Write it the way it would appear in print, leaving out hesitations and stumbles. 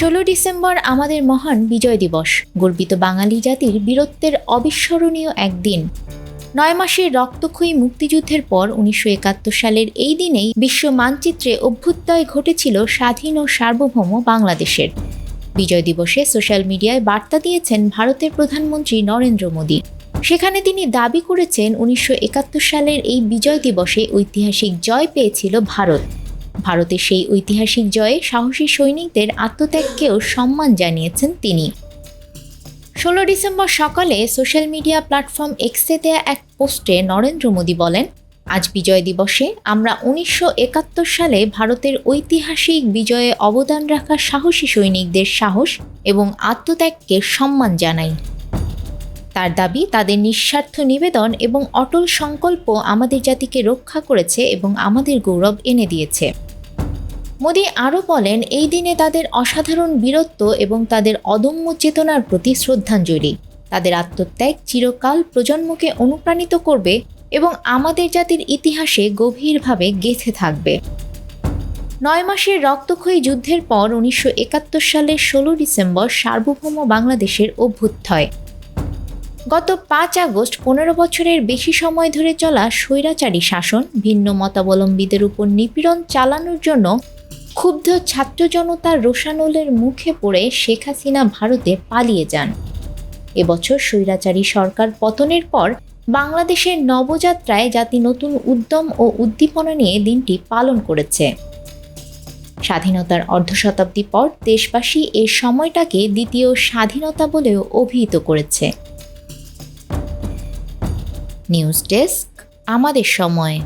16 December আমাদের মহান বিজয় দিবস, গর্বিত বাঙালি জাতির বীরত্বের অবিস্মরণীয় একদিন। 9 মাসের রক্তক্ষয়ী মুক্তিযুদ্ধের পর 1971 সালের এই দিনেই বিশ্ব মানচিত্রে অভ্যুদয় ঘটেছিল স্বাধীন ও সার্বভৌম বাংলাদেশের। বিজয় দিবসে সোশ্যাল মিডিয়ায় বার্তা দিয়েছেন ভারতের প্রধানমন্ত্রী নরেন্দ্র মোদী। সেখানে তিনি দাবি করেছেন 1971 সালের এই বিজয় দিবসে ঐতিহাসিক জয় পেয়েছিল ভারত। ভারতের সেই ঐতিহাসিক জয়ে সাহসী সৈনিকদের আত্মত্যাগকেও সম্মান জানিয়েছেন তিনি। 16 ডিসেম্বর সকালে সোশ্যাল মিডিয়া প্ল্যাটফর্ম এক্সে দেয়া এক পোস্টে নরেন্দ্র মোদী বলেন, আজ বিজয় দিবসে আমরা 1971 সালে ভারতের ঐতিহাসিক বিজয়ে অবদান রাখা সাহসী সৈনিকদের সাহস এবং আত্মত্যাগকে সম্মান জানাই। তার দাবি, তাদের নিঃস্বার্থ নিবেদন এবং অটল সংকল্প আমাদের জাতিকে রক্ষা করেছে এবং আমাদের গৌরব এনে দিয়েছে। মোদী আরও বলেন, এই দিনে তাদের অসাধারণ বীরত্ব এবং তাদের অদম্য চেতনার প্রতি শ্রদ্ধাঞ্জলি। তাদের আত্মত্যাগ চিরকাল প্রজন্মকে অনুপ্রাণিত করবে এবং আমাদের জাতির ইতিহাসে গভীরভাবে গেঁথে থাকবে। 9 মাসের রক্তক্ষয়ী যুদ্ধের পর 1971 সালের 16 ডিসেম্বর সার্বভৌম বাংলাদেশের অভ্যুদয়। গত 5 আগস্ট 15 বছরের বেশি সময় ধরে চলা স্বৈরাচারী শাসন, ভিন্ন মতাবলম্বীদের উপর নিপীড়ন চালানোর জন্য ক্ষুব্ধ ছাত্র জনতার রোষানলের মুখে পড়ে শেখ হাসিনা ভারতে পালিয়ে যান। এবছর স্বৈরাচারী সরকার পতনের পর বাংলাদেশের নবযাত্রায় জাতি নতুন উদ্যম ও উদ্দীপনা নিয়ে দিনটি পালন করেছে। স্বাধীনতার অর্ধশতাব্দী পর দেশবাসী এই সময়টাকে দ্বিতীয় স্বাধীনতা বলেও অভিহিত করেছে। নিউজ ডেস্ক, আমাদের সময়।